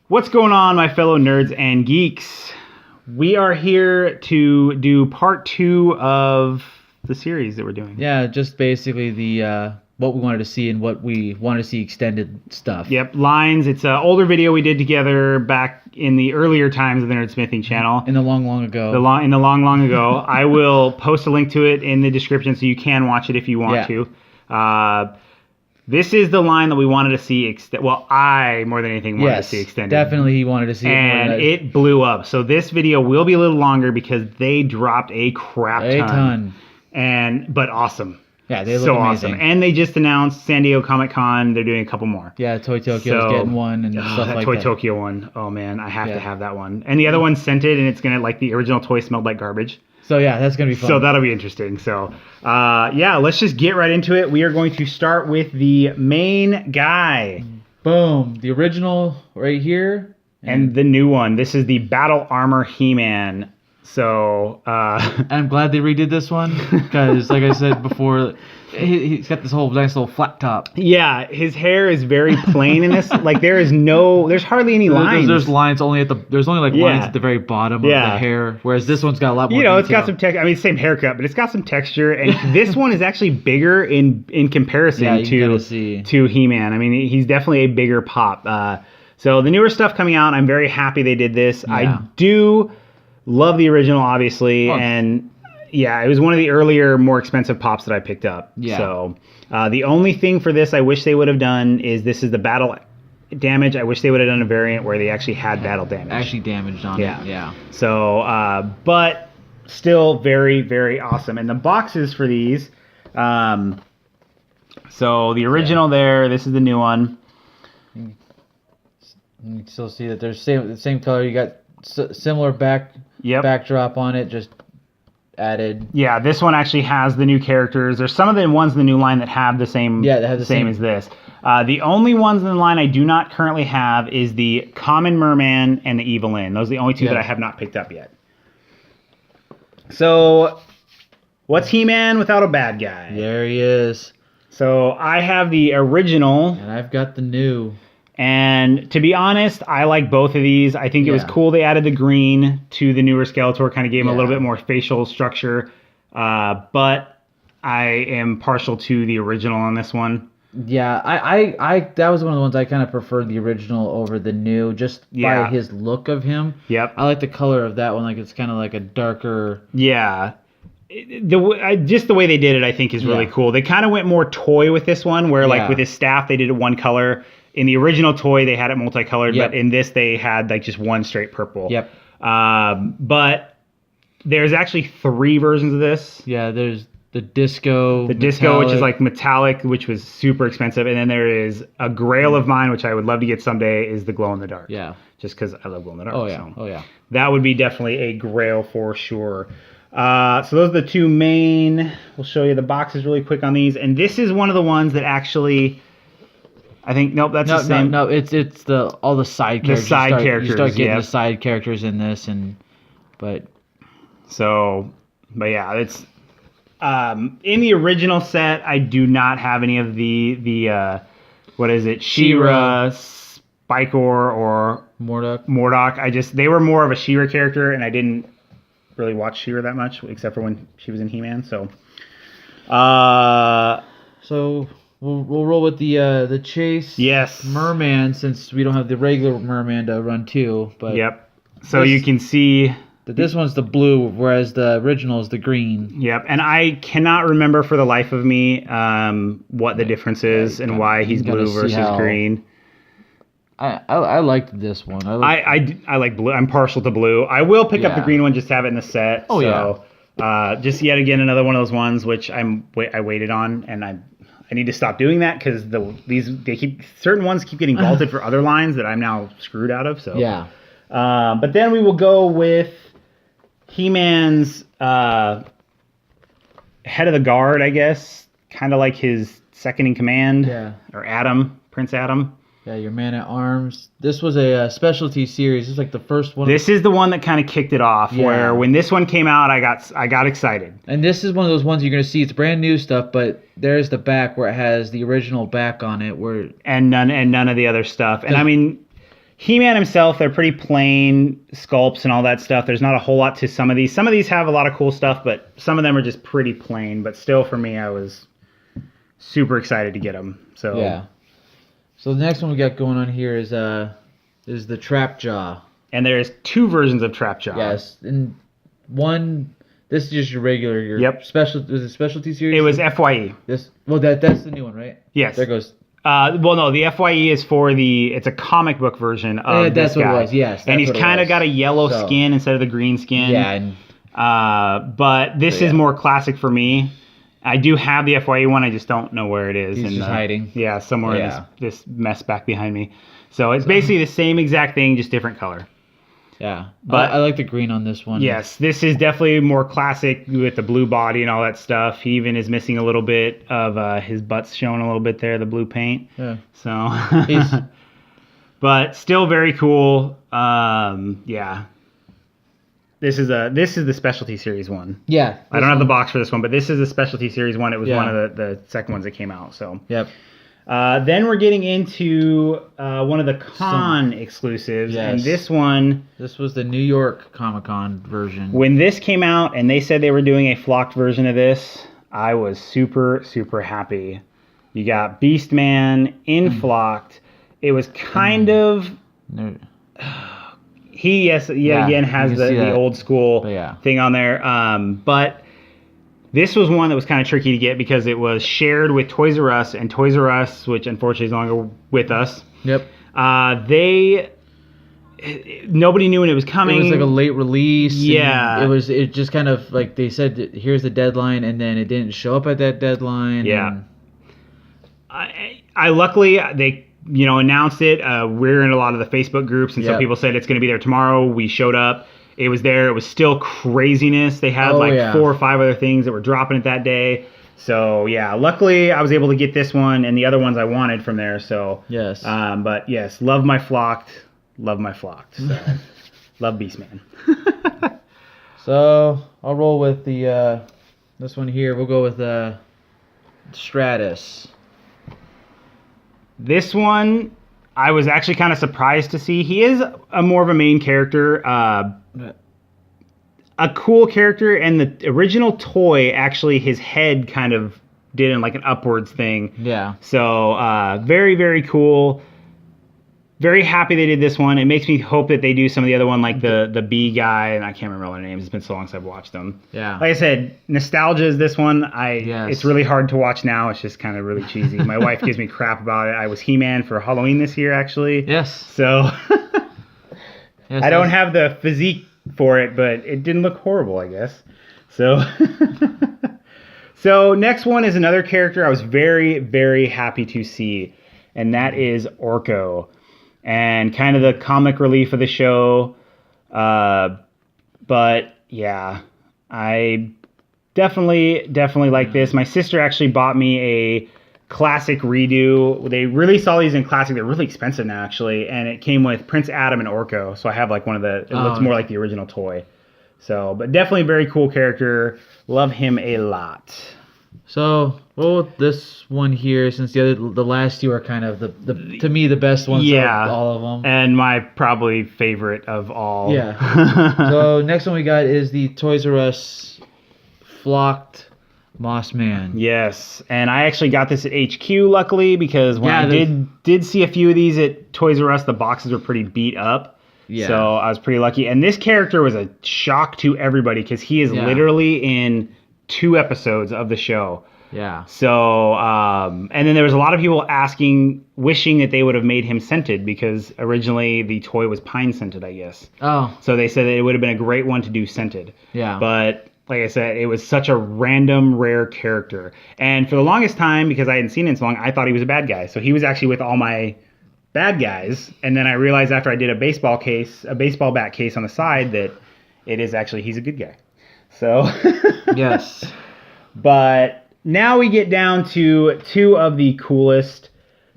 What's going on, my fellow nerds and geeks? We are here to do part 2 of the series that we're doing. Yeah, just basically the what we wanted to see and what we wanted to see extended stuff. Yep, lines. It's an older video we did together back in the earlier times of the NerdSmithing channel. In the long ago. In the long ago. I will post a link to it in the description so you can watch it if you want to. This is the line that we wanted to see well, I, more than anything, wanted to see extended. Definitely he wanted to see it. And it blew up. So this video will be a little longer because they dropped a crap ton. But awesome. Yeah, they look so amazing. Awesome. And they just announced San Diego Comic-Con. They're doing a couple more. Yeah, Toy Tokyo's getting one and stuff like that. Toy Tokyo one. Oh, man, I have to have that one. And the other one's scented, and it's going to, like, the original toy smelled like garbage. So, yeah, that's going to be fun. So that'll be interesting. So, let's just get right into it. We are going to start with the main guy. Boom. The original right here. And the new one. This is the Battle Armor He-Man. So, I'm glad they redid this one because, like I said before, he's got this whole nice little flat top. Yeah, his hair is very plain in this. Like there's hardly any lines. There's lines only there's only lines at the very bottom of the hair, whereas this one's got a lot more. It's got some texture. I mean, same haircut, but it's got some texture, and this one is actually bigger in comparison to He-Man. I mean, he's definitely a bigger pop. So the newer stuff coming out, I'm very happy they did this. Yeah. I do love the original, obviously, and it was one of the earlier, more expensive pops that I picked up. Yeah. So the only thing for this I wish they would have done is this is the battle damage. I wish they would have done a variant where they actually had battle damage. Actually damaged on it. Yeah. So, but still very, very awesome. And the boxes for these, so the original there, this is the new one. You can still see that there's the same color. You got similar backdrop on it, just added. Yeah, this one actually has the new characters. There's some of the ones in the new line that have the same. Yeah, they have the same as this. The only ones in the line I do not currently have is the Common Merman and the Evil Lyn. Those are the only two that I have not picked up yet. So, what's He-Man without a bad guy? There he is. So I have the original, and I've got the new. And to be honest, I like both of these. I think it was cool they added the green to the newer Skeletor, kind of gave him a little bit more facial structure. But I am partial to the original on this one. Yeah, I that was one of the ones I kind of preferred the original over the new, just by his look of him. Yep. I like the color of that one, like it's kind of like a darker. Yeah. Just the way they did it, I think, is really cool. They kind of went more toy with this one, where like with his staff, they did it one color. In the original toy, they had it multicolored, but in this, they had like just one straight purple. Yep. But there's actually 3 versions of this. Yeah, there's the disco. The disco, which is like metallic, which was super expensive. And then there is a grail of mine, which I would love to get someday, is the glow in the dark. Yeah. Just because I love glow in the dark. Oh, yeah. So Oh, yeah. That would be definitely a grail for sure. So those are the 2 main. We'll show you the boxes really quick on these. And this is one of the ones that actually... I think the same. No, it's all the side characters. The side characters. You start getting the side characters in this, but yeah, it's in the original set. I do not have any of the what is it? She-Ra, Spikor, or Mordok. They were more of a She-Ra character, and I didn't really watch She-Ra that much, except for when she was in He-Man. So we'll roll with the Chase Merman, since we don't have the regular Merman to run to. But so you can see that this one's the blue, whereas the original is the green. Yep, and I cannot remember for the life of me what the difference is and why he's blue versus green. I liked this one. I like blue. I'm partial to blue. I will pick up the green one just to have it in the set. Oh, yeah. Just yet again another one of those ones which I waited on, and I need to stop doing that because certain ones keep getting vaulted for other lines that I'm now screwed out of. So but then we will go with He-Man's head of the guard, I guess, kind of like his second in command, or Prince Adam. Yeah, your man at arms. This was a specialty series. This is like the first one. This is the one that kind of kicked it off. Yeah. Where when this one came out, I got excited. And this is one of those ones you're going to see. It's brand new stuff, but there's the back where it has the original back on it, and none of the other stuff. And I mean, He-Man himself, they're pretty plain sculpts and all that stuff. There's not a whole lot to some of these. Some of these have a lot of cool stuff, but some of them are just pretty plain. But still, for me, I was super excited to get them. So yeah. So the next one we got going on here is the Trapjaw. And there's 2 versions of Trapjaw. Yes, and one. This is just your regular. Special. Was it specialty series? It was FYE. That's the new one, right? Yes. There goes. Well, no, the FYE is it's a comic book version of that's this guy. What it was, yes. And he's kind of got a yellow skin instead of the green skin. Yeah. But this is more classic for me. I do have the FYE one, I just don't know where it is. He's just hiding. Yeah, somewhere in this mess back behind me. So it's basically the same exact thing, just different color. Yeah, but I like the green on this one. Yes, this is definitely more classic with the blue body and all that stuff. He even is missing a little bit of his butt's showing a little bit there, the blue paint. Yeah. So, but still very cool. Yeah. This is the specialty series one. Yeah. I don't have the box for this one, but this is the specialty series one. It was one of the second ones that came out. So. Yep. Then we're getting into one of the con exclusives, and this one... This was the New York Comic-Con version. When this came out and they said they were doing a flocked version of this, I was super, super happy. You got Beastman in flocked. It was kind of... He, again, has the old school thing on there, but... This was one that was kind of tricky to get because it was shared with Toys R Us, and Toys R Us, which unfortunately is no longer with us. Yep. Nobody knew when it was coming. It was like a late release. Yeah. It just kind of like they said, here's the deadline, and then it didn't show up at that deadline. Yeah. I luckily they announced it. We're in a lot of the Facebook groups, and so people said it's going to be there tomorrow. We showed up. It was there. It was still craziness. They had 4 or 5 other things that were dropping it that day. So, yeah, luckily I was able to get this one and the other ones I wanted from there. So, yes. But, yes, love my flocked. Love my flocked. So, love Beastman. So, I'll roll with this one here. We'll go with Stratus. This one... I was actually kind of surprised to see. He is more of a main character, a cool character, and the original toy, actually, his head kind of did in like an upwards thing. Yeah. So very, very cool. Very happy they did this one. It makes me hope that they do some of the other one, like the bee guy, and I can't remember all their names. It's been so long since I've watched them. Yeah. Like I said, nostalgia is this one. It's really hard to watch now. It's just kind of really cheesy. My wife gives me crap about it. I was He-Man for Halloween this year, actually. Yes. So I don't have the physique for it, but it didn't look horrible, I guess. So so next one is another character I was very, very happy to see, and that is Orko. And kind of the comic relief of the show. But yeah, I definitely like this. My sister actually bought me a classic redo. They released all these in classic. They're really expensive now, actually. And it came with Prince Adam and Orko. So I have like one of the, it looks more like the original toy. So, but definitely a very cool character. Love him a lot. So, this one here, since the last two are kind of to me the best ones of all of them, and my probably favorite of all. Yeah. So next one we got is the Toys R Us flocked Moss Man. Yes, and I actually got this at HQ, luckily, because when I did see a few of these at Toys R Us, the boxes were pretty beat up. Yeah. So I was pretty lucky, and this character was a shock to everybody because he is literally in 2 episodes of the show. Yeah. So, and then there was a lot of people wishing that they would have made him scented because originally the toy was pine scented, I guess. Oh. So they said that it would have been a great one to do scented. Yeah. But like I said, it was such a random, rare character. And for the longest time, because I hadn't seen him so long, I thought he was a bad guy. So he was actually with all my bad guys. And then I realized after I did a baseball bat case on the side that it is actually, he's a good guy. So. Yes. But now we get down to 2 of the coolest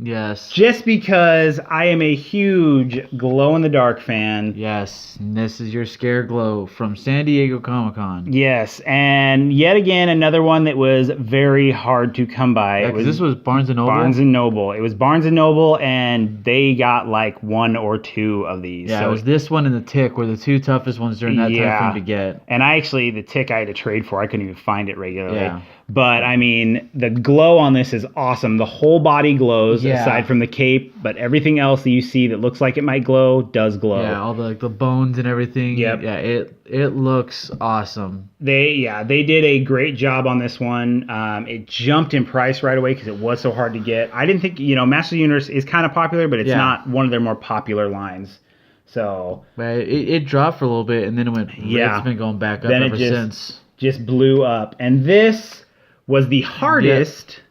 Yes. Just because I am a huge glow-in-the-dark fan. Yes. And this is your Scare Glow from San Diego Comic-Con. Yes. And yet again, another one that was very hard to come by. Yeah, this was Barnes & Noble? Barnes & Noble. It was Barnes & Noble, and they got like 1 or 2 of these. Yeah, so it was this one and the Tick were the 2 toughest ones during that time frame to get. And the Tick I had to trade for. I couldn't even find it regularly. Yeah. But, I mean, the glow on this is awesome. The whole body glows, aside from the cape, but everything else that you see that looks like it might glow does glow. Yeah, all the bones and everything. Yep. Yeah, it looks awesome. They did a great job on this one. It jumped in price right away because it was so hard to get. I didn't think, Masters of the Universe is kind of popular, but it's not one of their more popular lines. So. But it dropped for a little bit, and then it went, it's been going back up ever since. Just blew up. And this was the hardest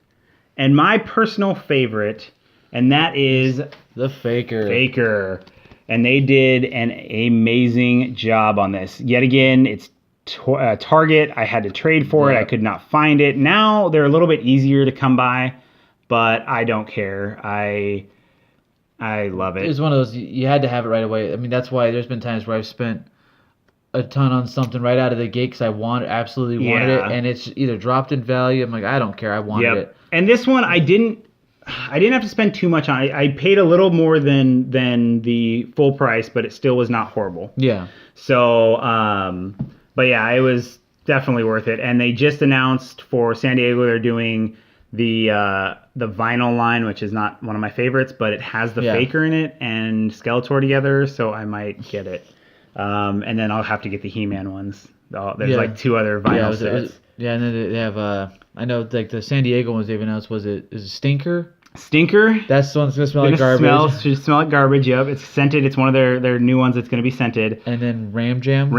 and my personal favorite, and that is the Faker. Faker. And they did an amazing job on this. Yet again, it's Target. I had to trade for it. I could not find it. Now they're a little bit easier to come by, but I don't care. I love it. It was one of those, you had to have it right away. I mean, that's why there's been times where I've spent a ton on something right out of the gate because I absolutely wanted it, and it's either dropped in value. I'm like, I don't care, I wanted it. And this one, I didn't have to spend too much on it. I paid a little more than the full price, but it still was not horrible. Yeah. So, but yeah, it was definitely worth it. And they just announced for San Diego they're doing the vinyl line, which is not one of my favorites, but it has the Faker in it and Skeletor together, so I might get it. And then I'll have to get the He-Man ones. There's like 2 other vinyl sets. And then they have I know like the San Diego ones they've announced is it Stinker? Stinker. That's the one's gonna smell like garbage. Should smell like garbage. Yep, it's scented. It's one of their new ones that's gonna be scented. And then Ram Jam.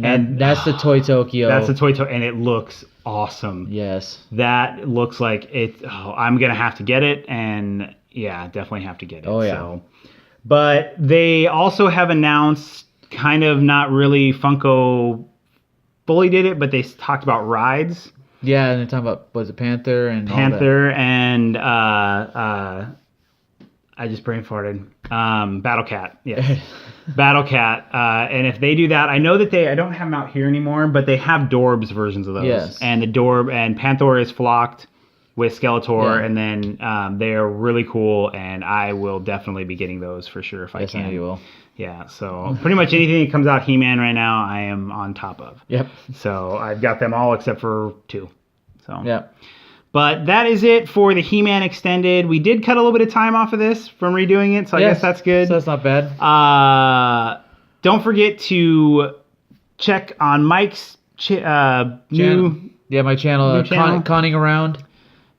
And that's the Toy Tokyo. That's the Toy Tokyo, and it looks awesome. Yes. That looks like it. Oh, I'm gonna have to get it, and definitely have to get it. Oh yeah. So. But they also have announced, kind of not really Funko fully did it, but they talked about rides. Yeah, and they're talking about, was it Panther and and I just brain farted. Battle Cat, yes. Battle Cat. And if they do that, I know that I don't have them out here anymore, but they have Dorbs versions of those. Yes. And the Dorb and Panther is flocked with Skeletor, and then they are really cool, and I will definitely be getting those for sure if I can. Yes, you will. Yeah, so pretty much anything that comes out He-Man right now, I am on top of. Yep. So I've got them all except for 2. So. Yep. But that is it for the He-Man Extended. We did cut a little bit of time off of this from redoing it, so I guess that's good. So that's not bad. Don't forget to check on Mike's new... Yeah, my channel, Conning Around.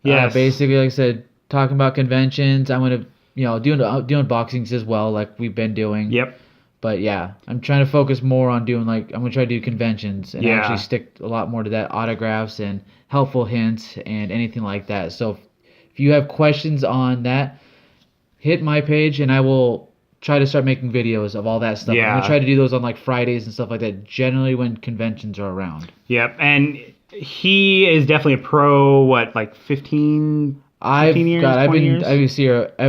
Yes. Basically, like I said, talking about conventions. I'm going to, do unboxings as well, like we've been doing. Yep. But yeah, I'm trying to focus more on doing I'm going to try to do conventions and actually stick a lot more to that, autographs and helpful hints and anything like that. So if you have questions on that, hit my page and I will try to start making videos of all that stuff. Yeah. I'm going to try to do those on like Fridays and stuff like that, generally when conventions are around. Yep. And he is definitely a pro, 15 years, 20 years? I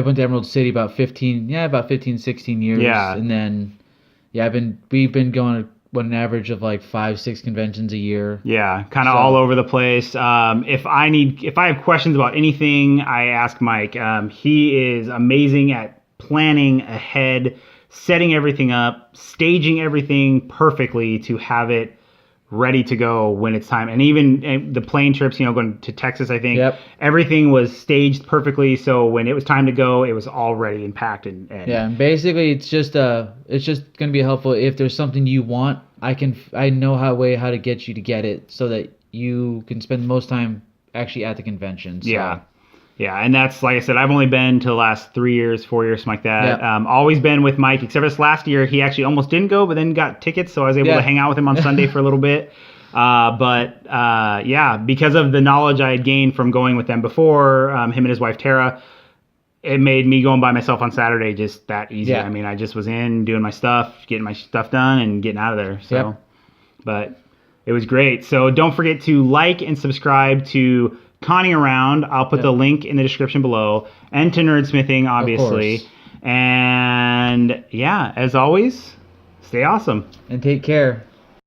went to Emerald City about 16 years. Yeah. And then, we've been going an average of 5-6 conventions a year. Yeah, kind of all over the place. If I have questions about anything, I ask Mike. He is amazing at planning ahead, setting everything up, staging everything perfectly to have it ready to go when it's time. And even the plane trips, going to Texas, I think, everything was staged perfectly. So when it was time to go, it was all ready and packed. And and basically it's just going to be helpful. If there's something you want, I know how to get you to get it so that you can spend the most time actually at the convention. So. Yeah, and that's, like I said, I've only been to the last 3 years, 4 years, something like that. Always been with Mike, except this last year, he actually almost didn't go, but then got tickets, so I was able to hang out with him on Sunday for a little bit. Because of the knowledge I had gained from going with them before, him and his wife, Tara, it made me going by myself on Saturday just that easy. I mean, I just was in, doing my stuff, getting my stuff done, and getting out of there. So, but it was great. So don't forget to like and subscribe to conning around. I'll put the link in the description below, and to NerdSmithing, obviously. And yeah, as always, stay awesome and take care.